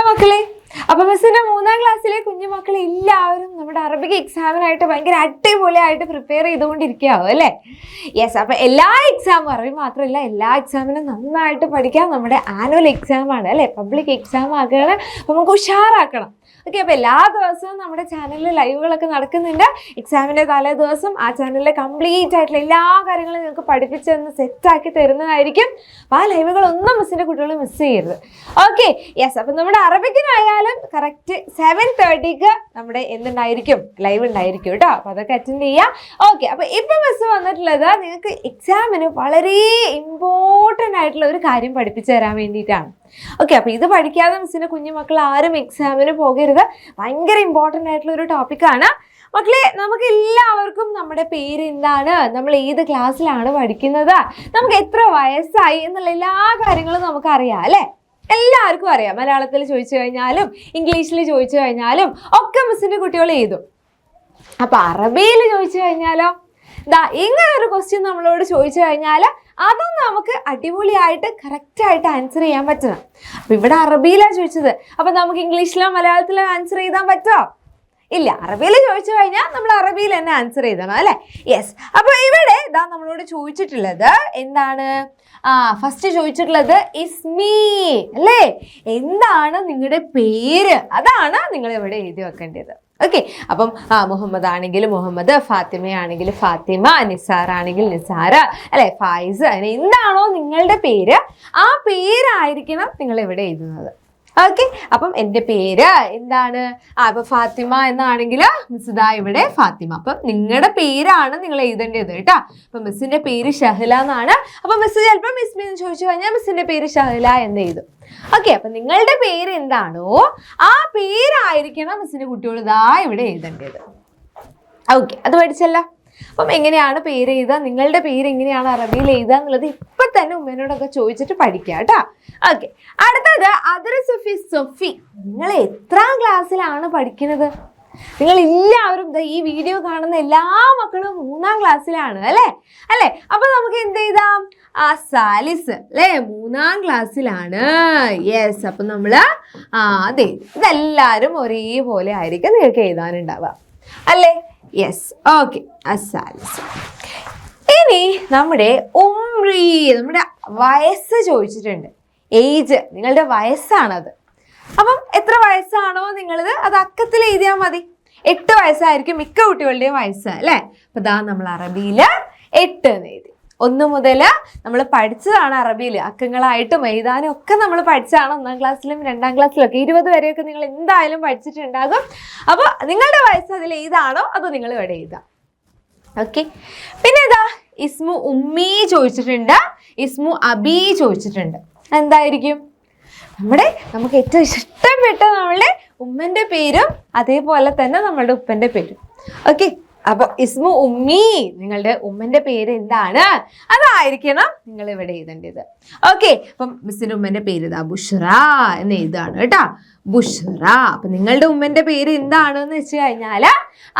മക്കളെ, അപ്പൊ മിസ്സിന്റെ 3ാം ക്ലാസ്സിലെ കുഞ്ഞുമക്കളെ എല്ലാവരും നമ്മുടെ അറബിക് എക്സാമിനായിട്ട് ഭയങ്കര അടിപൊളിയായിട്ട് പ്രിപ്പയർ ചെയ്തുകൊണ്ടിരിക്കുകയാവും അല്ലേ? യെസ്. അപ്പൊ എല്ലാ എക്സാമും, അറബി മാത്രമല്ല എല്ലാ എക്സാമിനും നന്നായിട്ട് പഠിക്കാം. നമ്മുടെ ആനുവൽ എക്സാം ആണ് അല്ലെ, പബ്ലിക് എക്സാം ആക്കണം. അപ്പൊ നമുക്ക് ഉഷാറാക്കണം. ഓക്കെ. അപ്പൊ എല്ലാ ദിവസവും നമ്മുടെ ചാനലിൽ ലൈവുകളൊക്കെ നടക്കുന്നുണ്ട്. എക്സാമിന്റെ തലേ ദിവസം ആ ചാനലിലെ കംപ്ലീറ്റ് ആയിട്ടുള്ള എല്ലാ കാര്യങ്ങളും നിങ്ങൾക്ക് പഠിപ്പിച്ചൊന്ന് സെറ്റാക്കി തരുന്നതായിരിക്കും. അപ്പൊ ആ ലൈവുകളൊന്നും മിസ്സിന്റെ കുട്ടികൾ മിസ് ചെയ്യരുത്. ഓക്കെ. യെസ്. അപ്പൊ നമ്മുടെ അറബിക്കിനായാലും കറക്റ്റ് 7:30 നമ്മുടെ എന്തുണ്ടായിരിക്കും, ലൈവ് ഉണ്ടായിരിക്കും കേട്ടോ. അപ്പൊ അതൊക്കെ അറ്റൻഡ് ചെയ്യാം. ഓക്കെ. അപ്പൊ ഇപ്പൊ മിസ് വന്നിട്ടുള്ളത് നിങ്ങൾക്ക് എക്സാമിന് വളരെ ഇമ്പോർട്ടൻ്റ് ആയിട്ടുള്ള ഒരു കാര്യം പഠിപ്പിച്ചു തരാൻ വേണ്ടിയിട്ടാണ്. ഓക്കെ. അപ്പൊ ഇത് പഠിക്കാതെ മിസ്സിന്റെ കുഞ്ഞുമക്കൾ ആരും എക്സാമിന് പോകരുത്. ഭയങ്കര ഇമ്പോർട്ടൻ്റ് ആയിട്ടുള്ള ഒരു ടോപ്പിക്കാണ് മക്കളെ. നമുക്ക് എല്ലാവർക്കും നമ്മുടെ പേര് എന്താണ്, നമ്മൾ ഏത് ക്ലാസ്സിലാണ് പഠിക്കുന്നത്, നമുക്ക് എത്ര വയസ്സായി എന്നുള്ള എല്ലാ കാര്യങ്ങളും നമുക്ക് അറിയാം അല്ലെ? എല്ലാവർക്കും അറിയാം. മലയാളത്തിൽ ചോദിച്ചു കഴിഞ്ഞാലും ഇംഗ്ലീഷിൽ ചോദിച്ചു കഴിഞ്ഞാലും ഒക്കെ മിസ്സിന്റെ കുട്ടികൾ എഴുതും. അപ്പൊ അറബിയിൽ ചോദിച്ചു കഴിഞ്ഞാലോ, ഇങ്ങനെ ഒരു ക്വസ്റ്റ്യൻ നമ്മളോട് ചോദിച്ചു കഴിഞ്ഞാൽ അതും നമുക്ക് അടിപൊളിയായിട്ട് കറക്റ്റായിട്ട് ആൻസർ ചെയ്യാൻ പറ്റണം. അപ്പൊ ഇവിടെ അറബിയിലാണ് ചോദിച്ചത്. അപ്പൊ നമുക്ക് ഇംഗ്ലീഷിലോ മലയാളത്തിലോ ആൻസർ ചെയ്താൻ പറ്റുമോ? ഇല്ല. അറബിയിൽ ചോദിച്ചു കഴിഞ്ഞാൽ നമ്മൾ അറബിയിൽ തന്നെ ആൻസർ ചെയ്തണം അല്ലെ? യെസ്. അപ്പൊ ഇവിടെ നമ്മളോട് ചോദിച്ചിട്ടുള്ളത് എന്താണ്? ഫസ്റ്റ് ചോദിച്ചിട്ടുള്ളത് ഇസ്മി അല്ലേ? എന്താണ് നിങ്ങളുടെ പേര്? അതാണ് നിങ്ങൾ ഇവിടെ എഴുതി വെക്കേണ്ടത്. ഓക്കെ. അപ്പം മുഹമ്മദ് ആണെങ്കിൽ മുഹമ്മദ്, ഫാത്തിമ ആണെങ്കിൽ ഫാത്തിമ, നിസാർ ആണെങ്കിൽ നിസാര അല്ലെ, ഫായിസ്, അങ്ങനെ എന്താണോ നിങ്ങളുടെ പേര് ആ പേരായിരിക്കണം നിങ്ങൾ ഇവിടെ എഴുതുന്നത്. ഓക്കെ. അപ്പം എൻ്റെ പേര് എന്താണ്? ഇപ്പൊ ഫാത്തിമ എന്നാണെങ്കിൽ മിസ്സുദാ ഇവിടെ ഫാത്തിമ. അപ്പം നിങ്ങളുടെ പേരാണ് നിങ്ങൾ എഴുതേണ്ടത് കേട്ടോ. അപ്പൊ മിസ്സിന്റെ പേര് ഷഹല എന്നാണ്. അപ്പൊ മിസ് ചിലപ്പോൾ മിസ്മി എന്ന് ചോദിച്ചു കഴിഞ്ഞാൽ മിസ്സിന്റെ പേര് ഷഹല എന്ന് എഴുതും. ഓക്കെ. അപ്പൊ നിങ്ങളുടെ പേര് എന്താണോ ആ പേരായിരിക്കണം മിസ്സിന്റെ കുട്ടികൾ ഇവിടെ എഴുതേണ്ടത്. ഓക്കെ. അത് പഠിച്ചല്ലോ. അപ്പം എങ്ങനെയാണ് പേര് എഴുതുക, നിങ്ങളുടെ പേര് എങ്ങനെയാണ് അറബിയിൽ എഴുതുക എന്നുള്ളത് ഇപ്പൊ തന്നെ ഉമ്മേനോടൊക്കെ ചോദിച്ചിട്ട് പഠിക്കുക കേട്ടോ. ഓക്കെ. അടുത്തത് അദ്രസുഫി സൊഫി. നിങ്ങൾ എത്രാം ക്ലാസ്സിലാണ് പഠിക്കുന്നത്? നിങ്ങൾ എല്ലാവരും ഈ വീഡിയോ കാണുന്ന എല്ലാ മക്കളും 3ാം ക്ലാസ്സിലാണ് അല്ലേ? അപ്പൊ നമുക്ക് എന്ത് ചെയ്താം? സാലിസ് അല്ലേ, 3ാം ക്ലാസ്സിലാണ്. യെസ്. അപ്പൊ നമ്മള് അതെ, ഇതെല്ലാരും ഒരേപോലെ ആയിരിക്കും നിങ്ങൾക്ക് എഴുതാനുണ്ടാവുക അല്ലേ? യെസ്. ഓക്കെ. അസാലിസ്. ഇനി നമ്മുടെ ഉംറി, നമ്മുടെ വയസ്സ് ചോദിച്ചിട്ടുണ്ട്. ഏജ്, നിങ്ങളുടെ വയസ്സാണത്. അപ്പം എത്ര വയസ്സാണോ നിങ്ങളത് അത് അക്കത്തിൽ എഴുതിയാൽ മതി. 8 വയസ്സായിരിക്കും മിക്ക കുട്ടികളുടെയും വയസ്സ് അല്ലേ? അപ്പൊ നമ്മൾ അറബിയിൽ 8 എന്ന് എഴുതി. 1 മുതൽ നമ്മൾ പഠിച്ചതാണ് അറബിയിൽ, അക്കങ്ങളായിട്ടും എഴുതാനും ഒക്കെ നമ്മൾ പഠിച്ചതാണ് 1ാം ക്ലാസ്സിലും 2ാം ക്ലാസ്സിലും ഒക്കെ. 20 വരെയൊക്കെ നിങ്ങൾ എന്തായാലും പഠിച്ചിട്ടുണ്ടാകും. അപ്പൊ നിങ്ങളുടെ വയസ്സ് അതിൽ ഏതാണോ അത് നിങ്ങൾ ഇവിടെ എഴുതാം. ഓക്കെ. പിന്നെ ഇസ്മു ഉമ്മി ചോദിച്ചിട്ടുണ്ട്, ഇസ്മു അബി ചോദിച്ചിട്ടുണ്ട്. എന്തായിരിക്കും? നമുക്ക് ഏറ്റവും ഇഷ്ടപ്പെട്ട നമ്മളുടെ ഉമ്മന്റെ പേരും അതേപോലെ തന്നെ നമ്മളുടെ ഉപ്പന്റെ പേരും. ഓക്കെ. അപ്പൊ ഇസ്മു ഉമ്മി, നിങ്ങളുടെ ഉമ്മന്റെ പേര് എന്താണ് അതായിരിക്കണം നിങ്ങൾ ഇവിടെ എഴുതേണ്ടത്. ഓക്കെ. അപ്പം മിസ്സിന്റെ ഉമ്മന്റെ പേര് ബുഷ്റ എന്ന് എഴുതാണ് കേട്ടോ. ബുഷ്റ. അപ്പൊ നിങ്ങളുടെ ഉമ്മന്റെ പേര് എന്താണെന്ന് വെച്ച് കഴിഞ്ഞാല്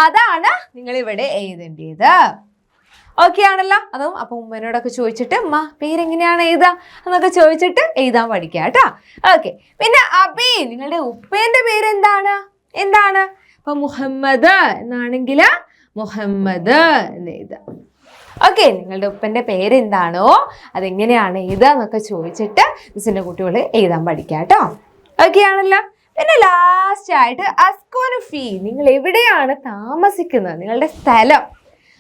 അതാണ് നിങ്ങൾ ഇവിടെ എഴുതേണ്ടത്. ഓക്കെ ആണല്ലോ? അതും അപ്പൊ ഉമ്മനോടൊക്കെ ചോദിച്ചിട്ട് ഉമ്മ പേരെങ്ങനെയാണ് എഴുതുക എന്നൊക്കെ ചോദിച്ചിട്ട് എഴുതാൻ പഠിക്കുക കേട്ടോ. ഓക്കെ. പിന്നെ അബി, നിങ്ങളുടെ ഉപ്പേന്റെ പേര് എന്താണ്? അപ്പൊ മുഹമ്മദ് എന്നാണെങ്കിൽ മുഹമ്മദ് എന്ന് എഴുതാം. ഓക്കെ. നിങ്ങളുടെ ഉപ്പന്റെ പേര് എന്താണോ അതെങ്ങനെയാണ് എഴുതുക എന്നൊക്കെ ചോദിച്ചിട്ട് മിസ്സിന്റെ കുട്ടികൾ എഴുതാൻ പഠിക്കുക കേട്ടോ. ഓക്കെ ആണല്ലോ? പിന്നെ ലാസ്റ്റ് ആയിട്ട് അസ്കോനു ഫീ, നിങ്ങൾ എവിടെയാണ് താമസിക്കുന്നത്, നിങ്ങളുടെ സ്ഥലം.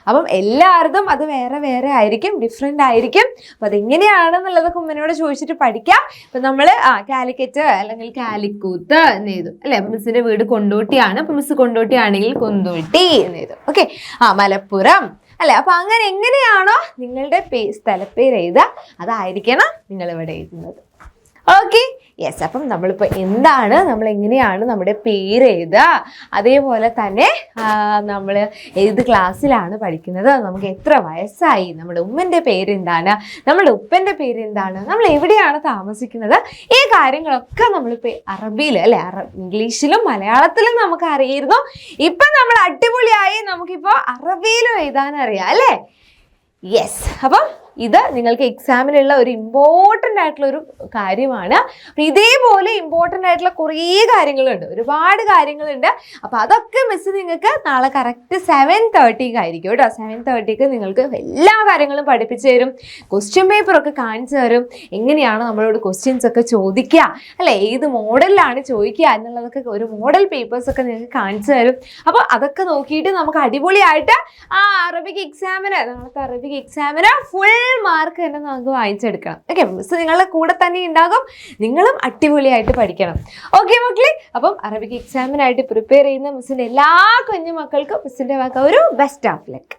അപ്പം എല്ലാവരും അത് വേറെ വേറെ ആയിരിക്കും, ഡിഫറെൻ്റ് ആയിരിക്കും. അപ്പം അതെങ്ങനെയാണെന്നുള്ളതൊക്കെ ഉമ്മനോട് ചോദിച്ചിട്ട് പഠിക്കാം. ഇപ്പം നമ്മൾ കാലിക്കറ്റ് അല്ലെങ്കിൽ കാലിക്കൂത്ത് എന്ന് എഴുതും അല്ലേ? അപ്പം മിസ്സിൻ്റെ വീട് കൊണ്ടോട്ടിയാണ്. അപ്പം മിസ് കൊണ്ടോട്ടി ആണെങ്കിൽ കൊണ്ടോട്ടി എന്ന് എഴുതും. ഓക്കെ. മലപ്പുറം അല്ലേ? അപ്പം അങ്ങനെ എങ്ങനെയാണോ നിങ്ങളുടെ സ്ഥലപ്പേര് എഴുതുക അതായിരിക്കണം നിങ്ങളിവിടെ എഴുതുന്നത്. ഓക്കെ. യെസ്. അപ്പം നമ്മളിപ്പോൾ നമ്മൾ എങ്ങനെയാണ് നമ്മുടെ പേര് എഴുതുക, അതേപോലെ തന്നെ നമ്മൾ ഏത് ക്ലാസ്സിലാണ് പഠിക്കുന്നത്, നമുക്ക് എത്ര വയസ്സായി, നമ്മുടെ ഉമ്മൻ്റെ പേരെന്താണ്, നമ്മുടെ ഉപ്പൻ്റെ പേരെന്താണ്, നമ്മൾ എവിടെയാണ് താമസിക്കുന്നത്, ഈ കാര്യങ്ങളൊക്കെ നമ്മളിപ്പോൾ അറബിയിൽ അല്ലേ, ഇംഗ്ലീഷിലും മലയാളത്തിലും നമുക്ക് അറിയായിരുന്നു. ഇപ്പം നമ്മൾ അടിപൊളിയായി നമുക്കിപ്പോൾ അറബിയിലും എഴുതാനറിയാം അല്ലേ? യെസ്. അപ്പം ഇത് നിങ്ങൾക്ക് എക്സാമിനുള്ള ഒരു ഇമ്പോർട്ടൻ്റ് ആയിട്ടുള്ള ഒരു കാര്യമാണ്. അപ്പം ഇതേപോലെ ഇമ്പോർട്ടൻ്റ് ആയിട്ടുള്ള കുറേ കാര്യങ്ങളുണ്ട്, ഒരുപാട് കാര്യങ്ങളുണ്ട്. അപ്പോൾ അതൊക്കെ മിസ് നിങ്ങൾക്ക് നാളെ കറക്റ്റ് 7:30 ആയിരിക്കും കേട്ടോ. 7:30 നിങ്ങൾക്ക് എല്ലാ കാര്യങ്ങളും പഠിപ്പിച്ചു തരും, ക്വസ്റ്റ്യൻ പേപ്പറൊക്കെ കാണിച്ചു തരും, എങ്ങനെയാണ് നമ്മളോട് ക്വസ്റ്റ്യൻസ് ഒക്കെ ചോദിക്കുക അല്ലെ, ഏത് മോഡലിലാണ് ചോദിക്കുക എന്നുള്ളതൊക്കെ ഒരു മോഡൽ പേപ്പേഴ്സൊക്കെ നിങ്ങൾക്ക് കാണിച്ചു തരും. അപ്പോൾ അതൊക്കെ നോക്കിയിട്ട് നമുക്ക് അടിപൊളിയായിട്ട് അറബിക് എക്സാമിന്, നാളത്തെ അറബിക് എക്സാമിന് ഫുൾ മാർക്ക് തന്നെ നമുക്ക് വാങ്ങിച്ചെടുക്കണം. ഓക്കെ, മിസ് നിങ്ങളുടെ കൂടെ തന്നെ ഉണ്ടാകും, നിങ്ങളും അടിപൊളിയായിട്ട് പഠിക്കണം. ഓക്കെ മക്കളെ, അപ്പം അറബിക് എക്സാമിനായിട്ട് പ്രിപ്പയർ ചെയ്യുന്ന മിസ്സിൻ്റെ എല്ലാ കുഞ്ഞു മക്കൾക്കും മിസ്സിൻ്റെ വാക്ക് ഒരു ബെസ്റ്റ് ഓഫ് ലക്ക്.